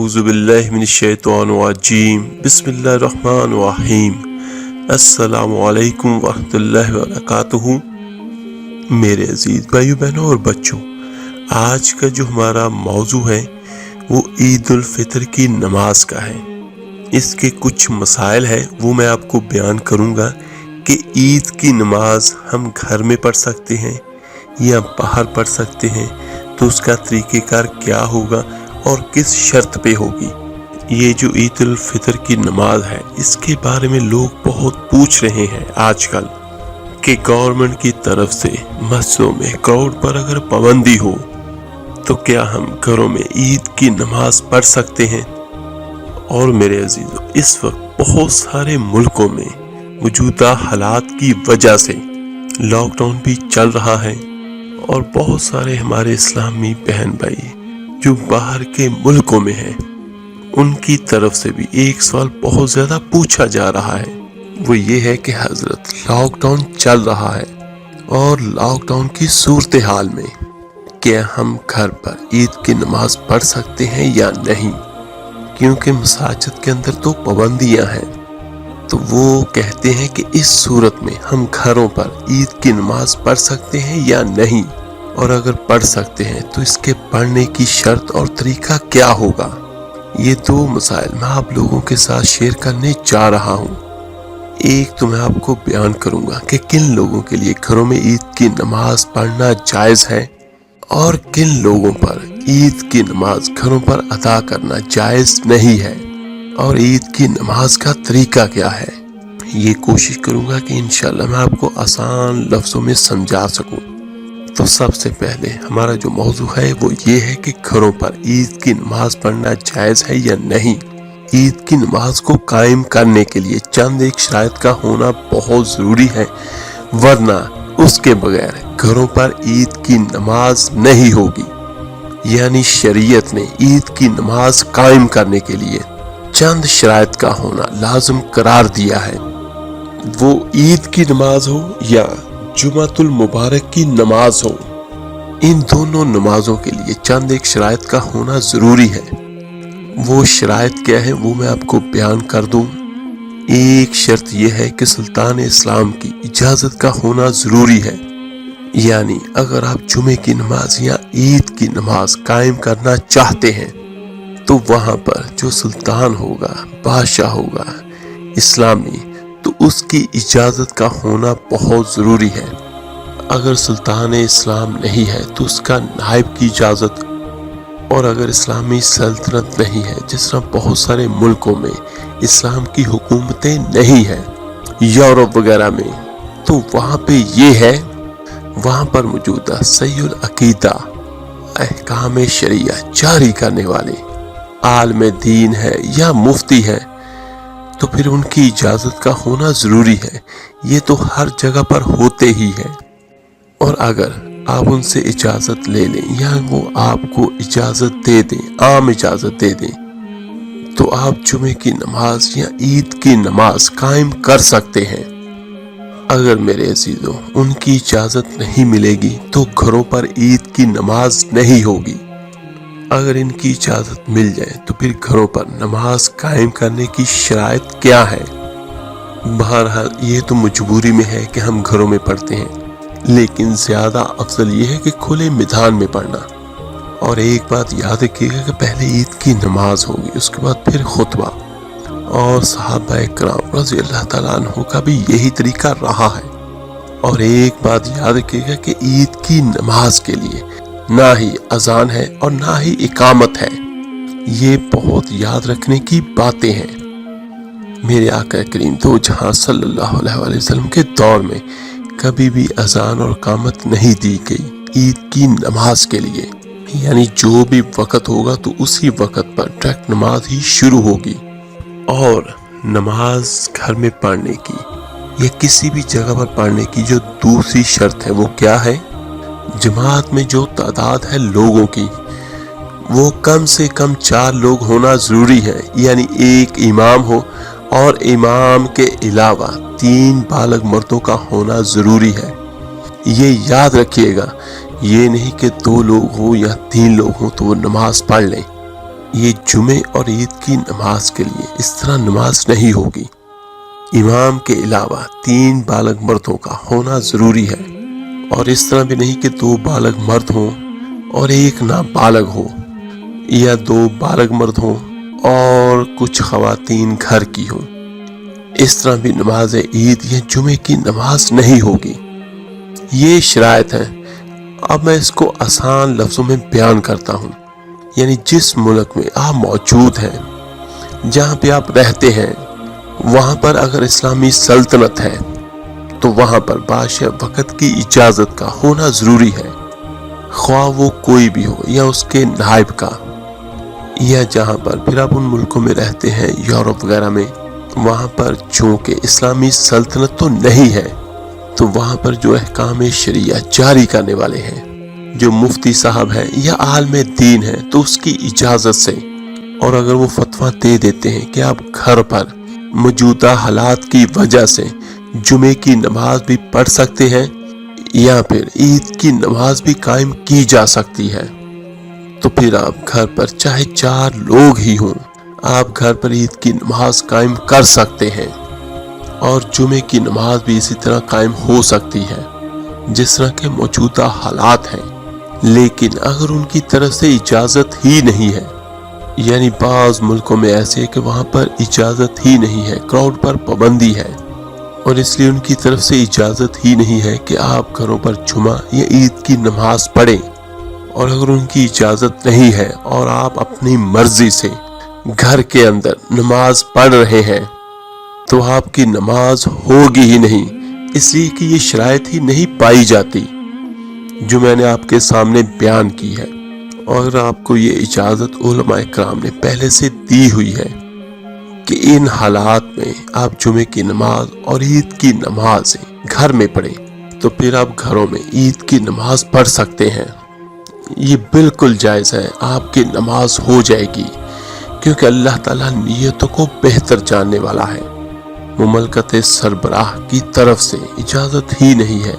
اعوذ باللہ من الشیطان الرجیم بسم اللہ الرحمن الرحیم السلام علیکم ورحمۃ اللہ وبرکاتہ۔ میرے عزیز بھائیو بہنوں اور بچوں، آج کا جو ہمارا موضوع ہے وہ عید الفطر کی نماز کا ہے۔ اس کے کچھ مسائل ہیں وہ میں آپ کو بیان کروں گا کہ عید کی نماز ہم گھر میں پڑھ سکتے ہیں یا باہر پڑھ سکتے ہیں، تو اس کا طریقہ کار کیا ہوگا اور کس شرط پہ ہوگی۔ یہ جو عید الفطر کی نماز ہے اس کے بارے میں لوگ بہت پوچھ رہے ہیں آج کل کہ گورنمنٹ کی طرف سے مسجدوں میں کراؤڈ پر اگر پابندی ہو تو کیا ہم گھروں میں عید کی نماز پڑھ سکتے ہیں؟ اور میرے عزیزو، اس وقت بہت سارے ملکوں میں موجودہ حالات کی وجہ سے لاک ڈاؤن بھی چل رہا ہے، اور بہت سارے ہمارے اسلامی بہن بھائی جو باہر کے ملکوں میں ہیں ان کی طرف سے بھی ایک سوال بہت زیادہ پوچھا جا رہا ہے، وہ یہ ہے کہ حضرت لاک ڈاؤن چل رہا ہے اور لاک ڈاؤن کی صورتحال میں کیا ہم گھر پر عید کی نماز پڑھ سکتے ہیں یا نہیں؟ کیونکہ مساجد کے اندر تو پابندیاں ہیں، تو وہ کہتے ہیں کہ اس صورت میں ہم گھروں پر عید کی نماز پڑھ سکتے ہیں یا نہیں، اور اگر پڑھ سکتے ہیں تو اس کے پڑھنے کی شرط اور طریقہ کیا ہوگا۔ یہ دو مسائل میں آپ لوگوں کے ساتھ شیئر کرنے جا رہا ہوں۔ ایک تو میں آپ کو بیان کروں گا کہ کن لوگوں کے لیے گھروں میں عید کی نماز پڑھنا جائز ہے اور کن لوگوں پر عید کی نماز گھروں پر ادا کرنا جائز نہیں ہے، اور عید کی نماز کا طریقہ کیا ہے۔ یہ کوشش کروں گا کہ انشاءاللہ میں آپ کو آسان لفظوں میں سمجھا سکوں۔ تو سب سے پہلے ہمارا جو موضوع ہے وہ یہ ہے کہ گھروں پر عید کی نماز پڑھنا جائز ہے یا نہیں۔ عید کی نماز کو قائم کرنے کے لیے چند ایک شرائط کا ہونا بہت ضروری ہے، ورنہ اس کے بغیر گھروں پر عید کی نماز نہیں ہوگی۔ یعنی شریعت نے عید کی نماز قائم کرنے کے لیے چند شرائط کا ہونا لازم قرار دیا ہے، وہ عید کی نماز ہو یا جمعۃ المبارک کی نماز ہو۔ ان دونوں نمازوں کے لیے چند ایک شرائط کا ہونا ضروری ہے۔ وہ شرائط کیا ہے وہ میں آپ کو بیان کر دوں۔ ایک شرط یہ ہے کہ سلطان اسلام کی اجازت کا ہونا ضروری ہے، یعنی اگر آپ جمعے کی نماز یا عید کی نماز قائم کرنا چاہتے ہیں تو وہاں پر جو سلطان ہوگا، بادشاہ ہوگا اسلامی، تو اس کی اجازت کا ہونا بہت ضروری ہے۔ اگر سلطان اسلام نہیں ہے تو اس کا نائب کی اجازت، اور اگر اسلامی سلطنت نہیں ہے، جس طرح بہت سارے ملکوں میں اسلام کی حکومتیں نہیں ہیں یورپ وغیرہ میں، تو وہاں پہ یہ ہے، وہاں پر موجودہ صحیح العقیدہ احکام شریعہ جاری کرنے والے عالم دین ہے یا مفتی ہے، تو پھر ان کی اجازت کا ہونا ضروری ہے۔ یہ تو ہر جگہ پر ہوتے ہی ہے، اور اگر آپ ان سے اجازت لے لیں یا وہ آپ کو اجازت دے دیں، عام اجازت دے دیں، تو آپ جمعے کی نماز یا عید کی نماز قائم کر سکتے ہیں۔ اگر میرے عزیزوں ان کی اجازت نہیں ملے گی تو گھروں پر عید کی نماز نہیں ہوگی۔ اگر ان کی اجازت مل جائے تو پھر گھروں پر نماز قائم کرنے کی شرائط کیا ہے؟ بہرحال یہ تو مجبوری میں ہے کہ ہم گھروں میں پڑھتے ہیں، لیکن زیادہ افضل یہ ہے کہ کھلے میدان میں پڑھنا۔ اور ایک بات یاد رکھیے گا کہ پہلے عید کی نماز ہوگی، اس کے بعد پھر خطبہ، اور صحابہ کرام رضی اللہ تعالیٰ عنہ کا بھی یہی طریقہ رہا ہے۔ اور ایک بات یاد رکھیے گا کہ عید کی نماز کے لیے نہ ہی اذان ہے اور نہ ہی اقامت ہے، یہ بہت یاد رکھنے کی باتیں ہیں۔ میرے آقا کریم دو جہاں صلی اللہ علیہ وآلہ وسلم کے دور میں کبھی بھی اذان اور اقامت نہیں دی گئی عید کی نماز کے لیے، یعنی جو بھی وقت ہوگا تو اسی وقت پر ڈائریکٹ نماز ہی شروع ہوگی۔ اور نماز گھر میں پڑھنے کی یا کسی بھی جگہ پر پڑھنے کی جو دوسری شرط ہے وہ کیا ہے؟ جماعت میں جو تعداد ہے لوگوں کی وہ کم سے کم 4 لوگ ہونا ضروری ہے، یعنی ایک امام ہو اور امام کے علاوہ 3 بالغ مردوں کا ہونا ضروری ہے۔ یہ یاد رکھیے گا، یہ نہیں کہ 2 لوگ ہوں یا 3 لوگ ہوں تو وہ نماز پڑھ لیں۔ یہ جمعے اور عید کی نماز کے لیے اس طرح نماز نہیں ہوگی۔ امام کے علاوہ 3 بالغ مردوں کا ہونا ضروری ہے، اور اس طرح بھی نہیں کہ 2 بالغ مرد ہوں اور 1 نابالغ ہو، یا 2 بالغ مرد ہوں اور کچھ خواتین گھر کی ہوں۔ اس طرح بھی نماز عید یا جمعے کی نماز نہیں ہوگی۔ یہ شرائط ہیں۔ اب میں اس کو آسان لفظوں میں بیان کرتا ہوں۔ یعنی جس ملک میں آپ موجود ہیں، جہاں پہ آپ رہتے ہیں، وہاں پر اگر اسلامی سلطنت ہے تو وہاں پر بادشاہ وقت کی اجازت کا ہونا ضروری ہے، خواہ وہ کوئی بھی ہو یا اس کے نائب کا۔ یا جہاں پر پھر آپ ان ملکوں میں رہتے ہیں یورپ وغیرہ میں، وہاں پر چونکہ اسلامی سلطنت تو نہیں ہے، تو وہاں پر جو احکام شریعہ جاری کرنے والے ہیں، جو مفتی صاحب ہیں یا عالم دین ہیں، تو اس کی اجازت سے، اور اگر وہ فتویٰ دے دیتے ہیں کہ آپ گھر پر موجودہ حالات کی وجہ سے جمعے کی نماز بھی پڑھ سکتے ہیں یا پھر عید کی نماز بھی قائم کی جا سکتی ہے، تو پھر آپ گھر پر چاہے 4 لوگ ہی ہوں، آپ گھر پر عید کی نماز قائم کر سکتے ہیں، اور جمعے کی نماز بھی اسی طرح قائم ہو سکتی ہے جس طرح کے موجودہ حالات ہیں۔ لیکن اگر ان کی طرف سے اجازت ہی نہیں ہے، یعنی بعض ملکوں میں ایسے ہے کہ وہاں پر اجازت ہی نہیں ہے، کراؤڈ پر پابندی ہے، اور اس لیے ان کی طرف سے اجازت ہی نہیں ہے کہ آپ گھروں پر جمعہ یا عید کی نماز پڑھیں، اور اگر ان کی اجازت نہیں ہے اور آپ اپنی مرضی سے گھر کے اندر نماز پڑھ رہے ہیں، تو آپ کی نماز ہوگی ہی نہیں، اس لیے کہ یہ شرائط ہی نہیں پائی جاتی جو میں نے آپ کے سامنے بیان کی ہے۔ اور آپ کو یہ اجازت علماء کرام نے پہلے سے دی ہوئی ہے کہ ان حالات میں آپ جمعے کی نماز اور عید کی نماز گھر میں پڑھیں، تو پھر آپ گھروں میں عید کی نماز پڑھ سکتے ہیں۔ یہ بالکل جائز ہے، آپ کی نماز ہو جائے گی، کیونکہ اللہ تعالیٰ نیتوں کو بہتر جاننے والا ہے۔ مملکت سربراہ کی طرف سے اجازت ہی نہیں ہے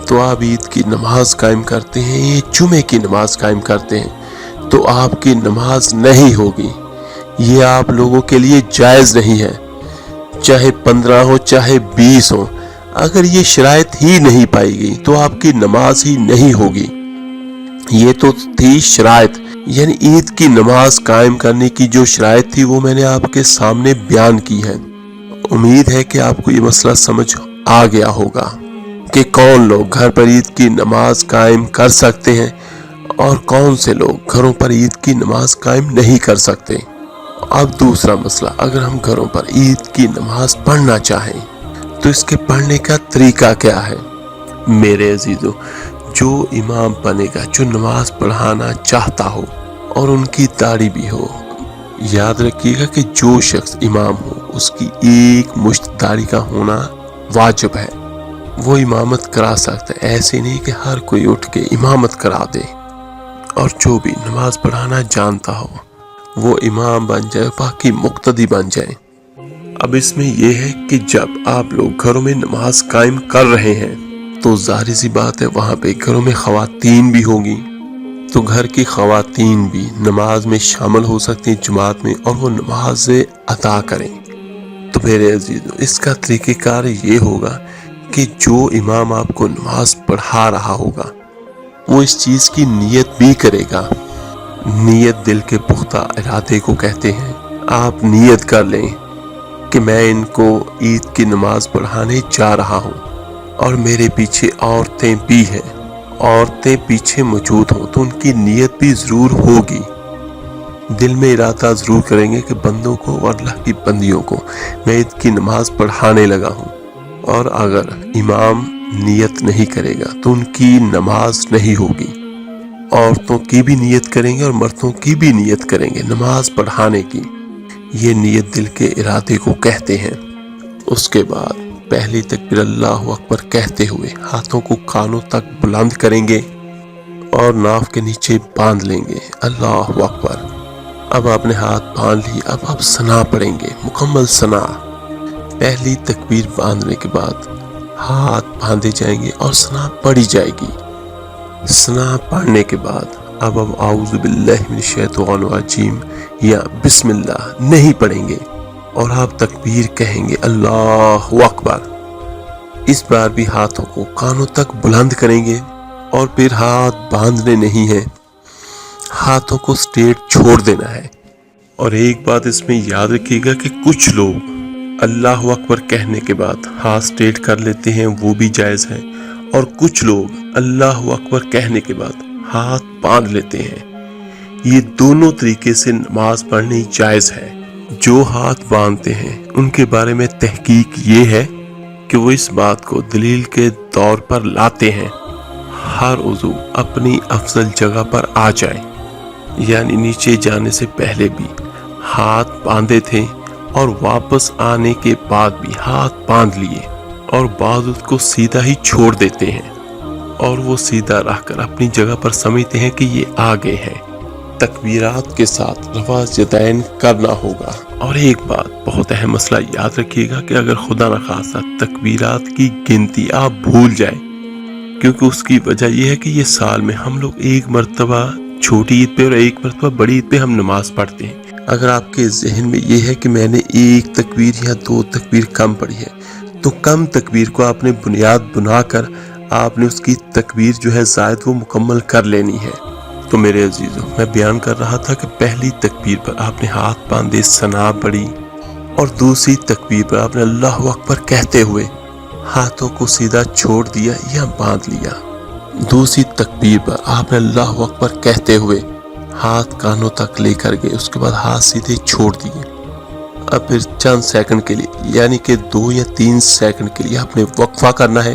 تو آپ عید کی نماز قائم کرتے ہیں، جمعے کی نماز قائم کرتے ہیں، تو آپ کی نماز نہیں ہوگی۔ یہ آپ لوگوں کے لیے جائز نہیں ہے، چاہے 15 ہو چاہے 20 ہو، اگر یہ شرائط ہی نہیں پائی گئی تو آپ کی نماز ہی نہیں ہوگی۔ یہ تو تھی شرائط، یعنی عید کی نماز قائم کرنے کی جو شرائط تھی وہ میں نے آپ کے سامنے بیان کی ہے۔ امید ہے کہ آپ کو یہ مسئلہ سمجھ آ گیا ہوگا کہ کون لوگ گھر پر عید کی نماز قائم کر سکتے ہیں اور کون سے لوگ گھروں پر عید کی نماز قائم نہیں کر سکتے۔ اب دوسرا مسئلہ، اگر ہم گھروں پر عید کی نماز پڑھنا چاہیں تو اس کے پڑھنے کا طریقہ کیا ہے؟ میرے عزیزو، جو امام بنے گا، جو نماز پڑھانا چاہتا ہو اور ان کی داڑھی بھی ہو، یاد رکھیے گا کہ جو شخص امام ہو اس کی 1 مشت داڑھی کا ہونا واجب ہے، وہ امامت کرا سکتا ہے۔ ایسے نہیں کہ ہر کوئی اٹھ کے امامت کرا دے، اور جو بھی نماز پڑھانا جانتا ہو وہ امام بن جائے، باقی مقتدی بن جائے۔ اب اس میں یہ ہے کہ جب آپ لوگ گھروں میں نماز قائم کر رہے ہیں تو ظاہر سی بات ہے وہاں پہ گھروں میں خواتین بھی ہوگی، تو گھر کی خواتین بھی نماز میں شامل ہو سکتی ہیں جماعت میں، اور وہ نماز ادا کریں۔ تو میرے عزیزو، اس کا طریقہ کار یہ ہوگا کہ جو امام آپ کو نماز پڑھا رہا ہوگا وہ اس چیز کی نیت بھی کرے گا۔ نیت دل کے پختہ ارادے کو کہتے ہیں۔ آپ نیت کر لیں کہ میں ان کو عید کی نماز پڑھانے جا رہا ہوں، اور میرے پیچھے عورتیں بھی ہیں، عورتیں پیچھے موجود ہوں، تو ان کی نیت بھی ضرور ہوگی۔ دل میں ارادہ ضرور کریں گے کہ بندوں کو اور اللہ کی بندیوں کو میں عید کی نماز پڑھانے لگا ہوں، اور اگر امام نیت نہیں کرے گا تو ان کی نماز نہیں ہوگی۔ عورتوں کی بھی نیت کریں گے اور مردوں کی بھی نیت کریں گے نماز پڑھانے کی۔ یہ نیت دل کے ارادے کو کہتے ہیں۔ اس کے بعد پہلی تکبیر اللہ اکبر کہتے ہوئے ہاتھوں کو کانوں تک بلند کریں گے اور ناف کے نیچے باندھ لیں گے، اللہ اکبر۔ اب آپ نے ہاتھ باندھ لی، اب آپ ثنا پڑھیں گے، مکمل ثنا۔ پہلی تکبیر باندھنے کے بعد ہاتھ باندھے جائیں گے اور ثنا پڑھی جائے گی۔ ثنا پڑھنے کے بعد اب ہم اعوذ باللہ من الشیطان الرجیم یا بسم اللہ نہیں پڑھیں گے اور آپ تکبیر کہیں گے اللہ اکبر۔ اس بار بھی ہاتھوں کو کانوں تک بلند کریں گے اور پھر ہاتھ باندھنے نہیں ہیں، ہاتھوں کو سٹریٹ چھوڑ دینا ہے۔ اور ایک بات اس میں یاد رکھیے گا کہ کچھ لوگ اللہ اکبر کہنے کے بعد ہاتھ سٹریٹ کر لیتے ہیں، وہ بھی جائز ہے، اور کچھ لوگ اللہ اکبر کہنے کے بعد ہاتھ باندھ لیتے ہیں۔ یہ دونوں طریقے سے نماز پڑھنی جائز ہے۔ جو ہاتھ باندھتے ہیں ان کے بارے میں تحقیق یہ ہے کہ وہ اس بات کو دلیل کے طور پر لاتے ہیں ہر عضو اپنی افضل جگہ پر آ جائے، یعنی نیچے جانے سے پہلے بھی ہاتھ باندھے تھے اور واپس آنے کے بعد بھی ہاتھ باندھ لیے، اور بعض اس کو سیدھا ہی چھوڑ دیتے ہیں اور وہ سیدھا رہ کر اپنی جگہ پر سمجھتے ہیں کہ یہ آگے ہے۔ تکبیرات کے ساتھ رفع یدین کرنا ہوگا۔ اور ایک بات بہت اہم مسئلہ یاد رکھیے گا کہ اگر خدا نخواستہ تکبیرات کی گنتی آپ بھول جائیں، کیونکہ اس کی وجہ یہ ہے کہ یہ سال میں ہم لوگ ایک مرتبہ چھوٹی عید پہ اور ایک مرتبہ بڑی عید پہ ہم نماز پڑھتے ہیں۔ اگر آپ کے ذہن میں یہ ہے کہ میں نے ایک تکبیر یا دو تکبیر کم پڑھی ہے، تو کم تکبیر کو آپ نے بنیاد بنا کر آپ نے اس کی تکبیر جو ہے زائد وہ مکمل کر لینی ہے۔ تو میرے عزیزوں، میں بیان کر رہا تھا کہ پہلی تکبیر پر آپ نے ہاتھ باندھے ثنا پڑھی، اور دوسری تکبیر پر آپ نے اللہ اکبر کہتے ہوئے ہاتھوں کو سیدھا چھوڑ دیا یا باندھ لیا۔ دوسری تکبیر پر آپ نے اللہ اکبر کہتے ہوئے ہاتھ کانوں تک لے کر گئے، اس کے بعد ہاتھ سیدھے چھوڑ دیے۔ اب پھر چند سیکنڈ کے لیے، یعنی کہ 2 یا 3 سیکنڈ کے لیے آپ نے وقفہ کرنا ہے۔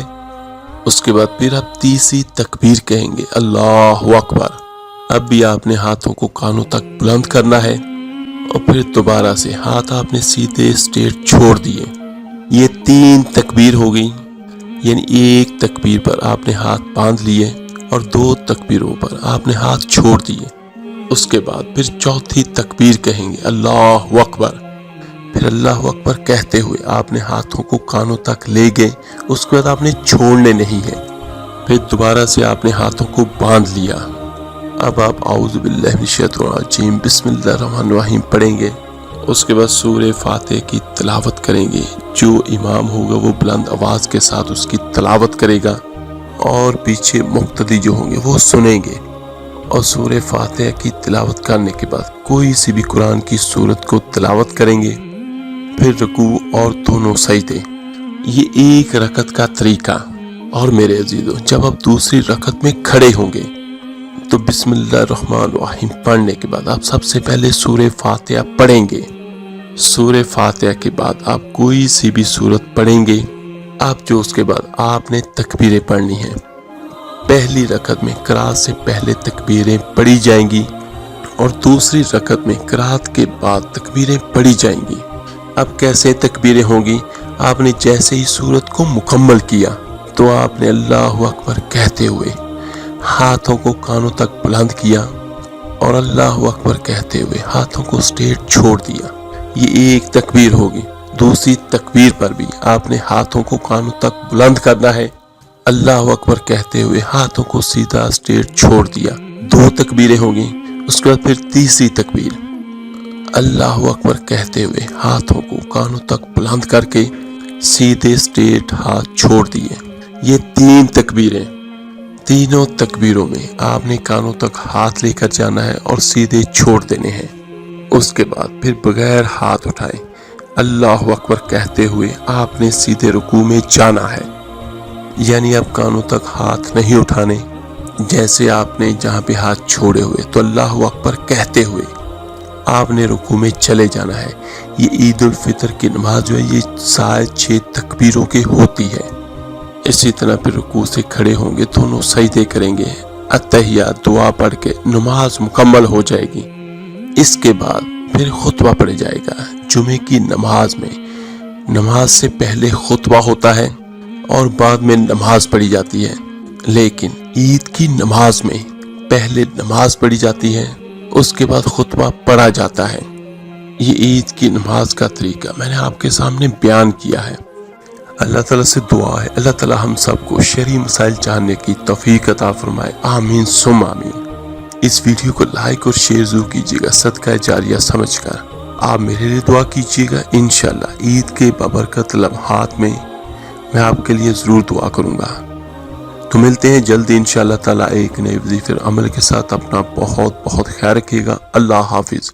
اس کے بعد پھر آپ تیسری تکبیر کہیں گے اللہ اکبر۔ اب بھی آپ نے ہاتھوں کو کانوں تک بلند کرنا ہے، اور پھر دوبارہ سے ہاتھ آپ نے سیدھے سٹریٹ چھوڑ دیے۔ یہ 3 تکبیر ہو گئی، یعنی ایک تکبیر پر آپ نے ہاتھ باندھ لیے اور 2 تکبیروں پر آپ نے ہاتھ چھوڑ دیے۔ اس کے بعد پھر چوتھی تکبیر کہیں گے اللہ اکبر۔ پھر اللہ اکبر کہتے ہوئے آپ نے ہاتھوں کو کانوں تک لے گئے، اس کے بعد آپ نے چھوڑنے نہیں ہے۔ پھر دوبارہ سے آپ نے ہاتھوں کو باندھ لیا۔ اب آپ اعوذ باللہ من الشیطان الرجیم بسم اللہ الرحمن الرحیم پڑھیں گے۔ اس کے بعد سورہ فاتحہ کی تلاوت کریں گے۔ جو امام ہوگا وہ بلند آواز کے ساتھ اس کی تلاوت کرے گا، اور پیچھے مقتدی جو ہوں گے وہ سنیں گے، اور سورہ فاتحہ کی تلاوت کرنے کے بعد کوئی سی بھی قرآن کی سورت کو تلاوت کریں گے۔ پھر رکوع اور دونوں سجدے۔ یہ ایک رکعت کا طریقہ۔ اور میرے عزیزوں، جب آپ دوسری رکعت میں کھڑے ہوں گے تو بسم اللہ الرحمن الرحیم پڑھنے کے بعد آپ سب سے پہلے سورہ فاتحہ پڑھیں گے۔ سورہ فاتحہ کے بعد آپ کوئی سی بھی سورت پڑھیں گے۔ آپ جو اس کے بعد آپ نے تکبیریں پڑھنی ہیں۔ پہلی رکعت میں قرات سے پہلے تکبیریں پڑھی جائیں گی، اور دوسری رکعت میں قرات کے بعد تکبیریں پڑھی جائیں گی۔ اب کیسے تکبیریں ہوں گی؟ آپ نے جیسے ہی سورت کو مکمل کیا تو آپ نے اللہ اکبر کہتے ہوئے ہاتھوں کو کانوں تک بلند کیا، اور اللہ اکبر کہتے ہوئے ہاتھوں کو سٹریٹ چھوڑ دیا۔ یہ ایک تکبیر ہوگی۔ دوسری تکبیر پر بھی آپ نے ہاتھوں کو کانوں تک بلند کرنا ہے، اللہ اکبر کہتے ہوئے ہاتھوں کو سیدھا سٹریٹ چھوڑ دیا۔ 2 تکبیریں ہوگی۔ اس کے بعد پھر تیسری تکبیر، اللہ اکبر کہتے ہوئے ہاتھوں کو کانوں تک بلند کر کے سیدھے سٹریٹ ہاتھ چھوڑ دیے۔ یہ 3 تکبیریں۔ تینوں تکبیروں میں آپ نے کانوں تک ہاتھ لے کر جانا ہے اور سیدھے چھوڑ دینے ہیں۔ اس کے بعد پھر بغیر ہاتھ اٹھائے اللہ اکبر کہتے ہوئے آپ نے سیدھے رکوع میں جانا ہے، یعنی اب کانوں تک ہاتھ نہیں اٹھانے۔ جیسے آپ نے جہاں پہ ہاتھ چھوڑے ہوئے تو اللہ اکبر کہتے ہوئے آپ نے رکوع میں چلے جانا ہے۔ یہ عید الفطر کی نماز جو ہے یہ 6 تکبیروں کی ہوتی ہے۔ اسی طرح پھر رکوع سے کھڑے ہوں گے، دونوں سجدے کریں گے، اتحیات دعا پڑھ کے نماز مکمل ہو جائے گی۔ اس کے بعد پھر خطبہ پڑھا جائے گا۔ جمعے کی نماز میں نماز سے پہلے خطبہ ہوتا ہے اور بعد میں نماز پڑھی جاتی ہے، لیکن عید کی نماز میں پہلے نماز پڑھی جاتی ہے، اس کے بعد خطبہ پڑھا جاتا ہے۔ یہ عید کی نماز کا طریقہ میں نے آپ کے سامنے بیان کیا ہے۔ اللہ تعالیٰ سے دعا ہے اللہ تعالیٰ ہم سب کو شرعی مسائل جاننے کی توفیق عطا فرمائے، آمین ثم آمین۔ اس ویڈیو کو لائک اور شیئر ضرور کیجیے گا صدقہ جاریہ سمجھ کر۔ آپ میرے لیے دعا کیجیے گا، انشاءاللہ عید کے بابرکت لمحات میں آپ کے لیے ضرور دعا کروں گا۔ تو ملتے ہیں جلدی انشاءاللہ تعالیٰ ایک نئے وظیفے عمل کے ساتھ۔ اپنا بہت بہت خیال رکھیے گا۔ اللہ حافظ۔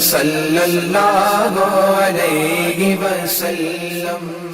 صلی اللہ علیہ وسلم